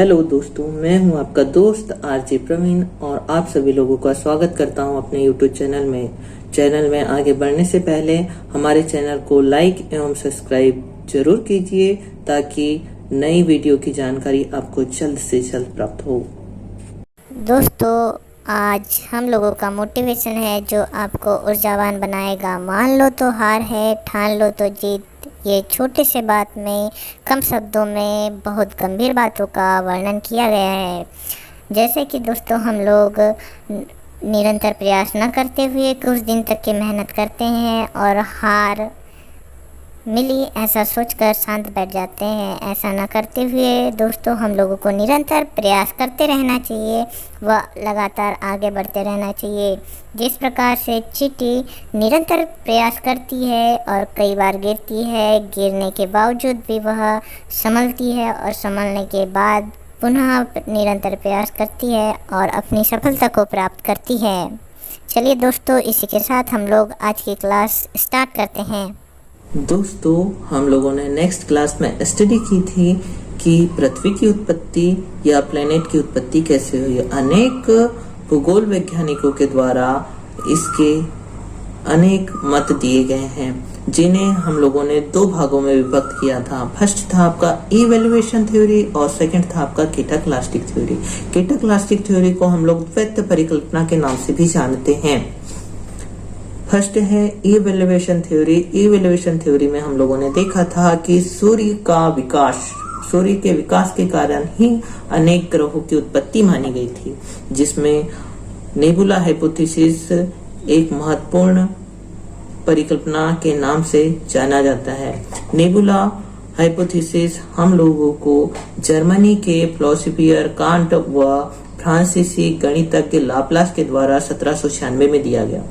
Hello दोस्तों, मैं हूं आपका दोस्त आरजे प्रवीण और आप सभी लोगों का स्वागत करता हूं अपने यूट्यूब चैनल में आगे बढ़ने से पहले हमारे चैनल को लाइक एवं सब्सक्राइब जरूर कीजिए ताकि नई वीडियो की जानकारी आपको जल्द से जल्द प्राप्त हो। दोस्तों, आज हम लोगों का मोटिवेशन है जो आपको ऊर्जावान बनाएगा। मान लो तो हार है, ठान लो तो जीत। ये छोटे से बात में कम शब्दों में बहुत गंभीर बातों का वर्णन किया गया है। जैसे कि दोस्तों, हम लोग निरंतर प्रयास न करते हुए कुछ दिन तक की मेहनत करते हैं और हार मिली ऐसा सोचकर शांत बैठ जाते हैं। ऐसा न करते हुए दोस्तों, हम लोगों को निरंतर प्रयास करते रहना चाहिए व लगातार आगे बढ़ते रहना चाहिए। जिस प्रकार से चींटी निरंतर प्रयास करती है और कई बार गिरती है, गिरने के बावजूद भी वह संभलती है और संभलने के बाद पुनः निरंतर प्रयास करती है और अपनी सफलता को प्राप्त करती है। चलिए दोस्तों, इसी के साथ हम लोग आज की क्लास स्टार्ट करते हैं। दोस्तों, हम लोगों ने नेक्स्ट क्लास में स्टडी की थी कि पृथ्वी की उत्पत्ति या प्लेनेट की उत्पत्ति कैसे हुई। अनेक भूगोल वैज्ञानिकों के द्वारा इसके अनेक मत दिए गए हैं जिन्हें हम लोगों ने दो भागों में विभक्त किया था। फर्स्ट था आपका इवैल्यूएशन थ्योरी और सेकंड था आपका केटाक्लास्टिक थ्योरी। केटाक्लास्टिक थ्योरी को हम लोग द्वैत परिकल्पना के नाम से भी जानते हैं। फर्स्ट है इवैल्यूएशन थ्योरी। इवैल्यूएशन थ्योरी में हम लोगों ने देखा था कि सूर्य के विकास के कारण ही अनेक ग्रहों की उत्पत्ति मानी गई थी, जिसमें नेबुला हाइपोथेसिस एक महत्वपूर्ण परिकल्पना के नाम से जाना जाता है। नेबुला हाइपोथेसिस हम लोगों को जर्मनी के फिलोसोफर कांट व फ्रांसीसी गणितज्ञ लाप्लास के द्वारा 1796 में दिया गया।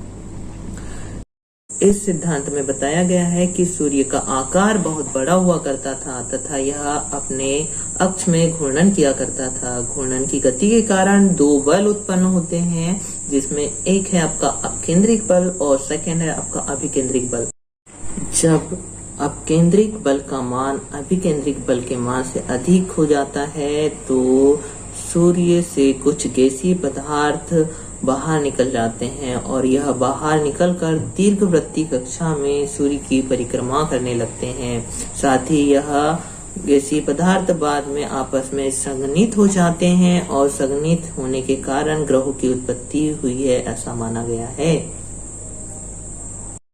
इस सिद्धांत में बताया गया है कि सूर्य का आकार बहुत बड़ा हुआ करता था तथा यह अपने अक्ष में घूर्णन किया करता था। घूर्णन की गति के कारण दो बल उत्पन्न होते हैं, जिसमें एक है आपका अपकेंद्रिक बल और सेकंड है आपका अभिकेंद्रिक बल। जब अपकेंद्रिक बल का मान अभिकेंद्रिक बल के मान से अधिक हो जाता है तो सूर्य से कुछ गैसीय पदार्थ बाहर निकल जाते हैं और यह बाहर निकलकर दीर्घवृत्तीय कक्षा में सूर्य की परिक्रमा करने लगते हैं। साथ ही यह गैसीय पदार्थ बाद में आपस में संघनित हो जाते हैं और संघनित होने के कारण ग्रहों की उत्पत्ति हुई है, ऐसा माना गया है।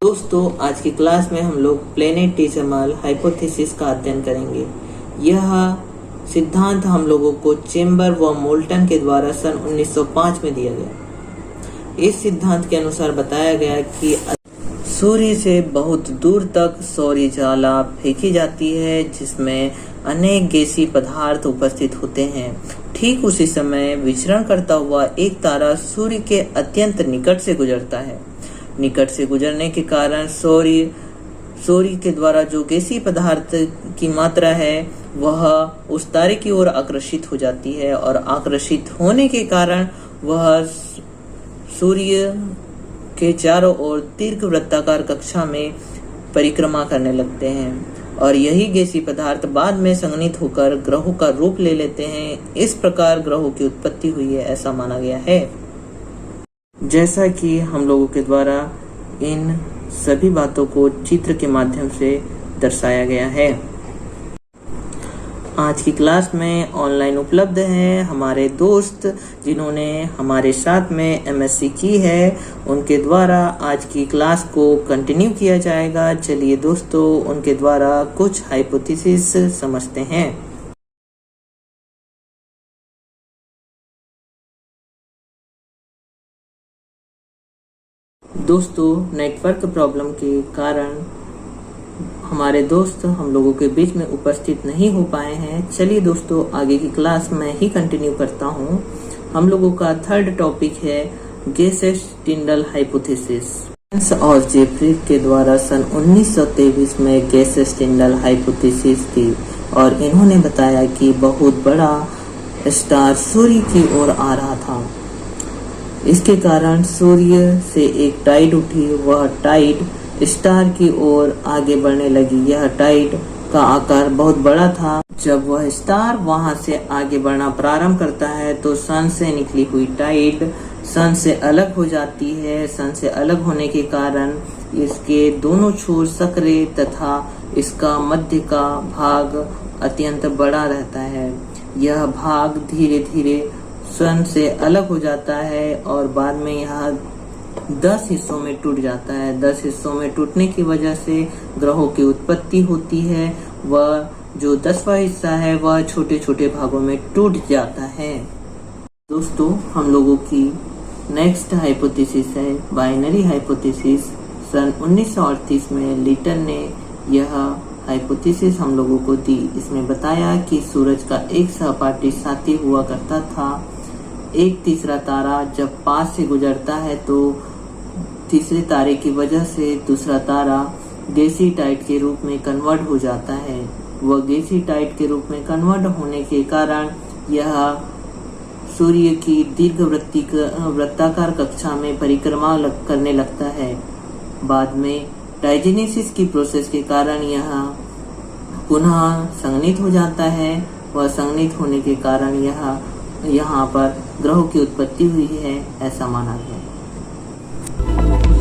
दोस्तों, आज की क्लास में हम लोग प्लेनेटिज्मल हाइपोथेसिस का अध्ययन करेंगे। यह सिद्धांत हम लोगों को चेम्बर व मोल्टन के द्वारा सन 1905 में दिया गया। इस सिद्धांत के अनुसार बताया गया कि सूर्य से बहुत दूर तक सौर ज्वाला फेंकी जाती है, जिसमें अनेक गैसीय पदार्थ उपस्थित होते हैं। ठीक उसी समय विचरण करता हुआ एक तारा सूर्य के अत्यंत निकट से गुजरता है। निकट से गुजरने के कारण सूर्य के द्वारा जो गैसीय पदार्थ की मात्रा है वह उस तारे की ओर आकर्षित हो जाती है और आकर्षित होने के कारण वह सूर्य के चारों ओर दीर्घवृत्ताकार कक्षा में परिक्रमा करने लगते हैं और यही गैसीय पदार्थ बाद में संघनित होकर ग्रहों का रूप ले लेते हैं। इस प्रकार ग्रहों की उत्पत्ति हुई है, ऐसा माना गया है। जैसा कि हम लोगों के द्वारा इन सभी बातों को चित्र के माध्यम से दर्शाया गया है। आज की क्लास में ऑनलाइन उपलब्ध हैं हमारे दोस्त जिन्होंने हमारे साथ में एमएससी की है, उनके द्वारा आज की क्लास को कंटिन्यू किया जाएगा। चलिए दोस्तों, उनके द्वारा कुछ हाइपोथेसिस समझते हैं। दोस्तों, नेटवर्क प्रॉब्लम के कारण हमारे दोस्त हम लोगों के बीच में उपस्थित नहीं हो पाए हैं। चलिए दोस्तों, आगे की क्लास में ही कंटिन्यू करता हूँ। हम लोगों का थर्ड टॉपिक है गैसेस-टिंडल हाइपोथेसिस और जेफ्री के द्वारा सन 1923 में गैसेस-टिंडल हाइपोथेसिस थी और इन्होंने बताया कि बहुत बड़ा स्टार सूर्य की ओर आ रहा था। इसके कारण सूर्य से एक टाइड उठी, वह टाइड स्टार की ओर आगे बढ़ने लगी। यह टाइड का आकार बहुत बड़ा था। जब वह स्टार वहां से आगे बढ़ना प्रारंभ करता है तो सन से निकली हुई टाइड सन से अलग हो जाती है। सन से अलग होने के कारण इसके दोनों छोर सक्रिय तथा इसका मध्य का भाग अत्यंत बड़ा रहता है। यह भाग धीरे धीरे सन से अलग हो जाता है और बाद में यह 10 हिस्सों में टूट जाता है। 10 हिस्सों में टूटने की वजह से ग्रहों की उत्पत्ति होती है। वह जो 10वां हिस्सा है वह छोटे छोटे भागों में टूट जाता है। दोस्तों, हम लोगों की नेक्स्ट हाइपोथेसिस है बाइनरी हाइपोथेसिस। सन 1938 में लिटन ने यह हाइपोथेसिस हम लोगों को दी। इसमें बताया कि सूरज का एक सहपाठी साथी हुआ करता था। एक तीसरा तारा जब पास से गुजरता है तो तीसरे तारे की वजह से दूसरा तारा गैसी टाइड के रूप में कन्वर्ट हो जाता है। वह गैसी टाइड के रूप में कन्वर्ट होने के कारण यह सूर्य की दीर्घ वृत्ताकार कक्षा में परिक्रमा करने लगता है। बाद में डायजेनेसिस की प्रोसेस के कारण यह पुनः संघनित हो जाता है। वह संघनित होने के कारण यहाँ पर ग्रहों की उत्पत्ति हुई है, ऐसा माना गया।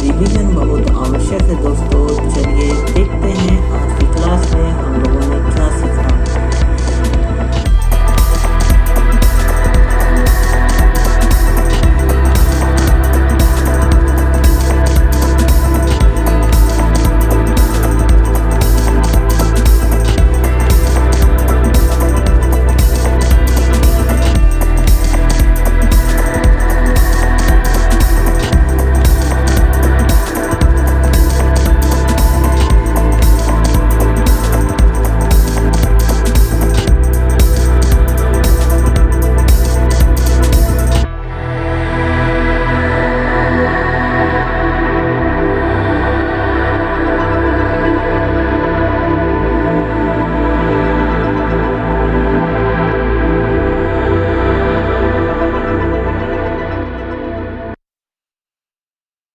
रिवीजन बहुत आवश्यक है दोस्तों। चलिए देखते हैं आज की क्लास में हम लोग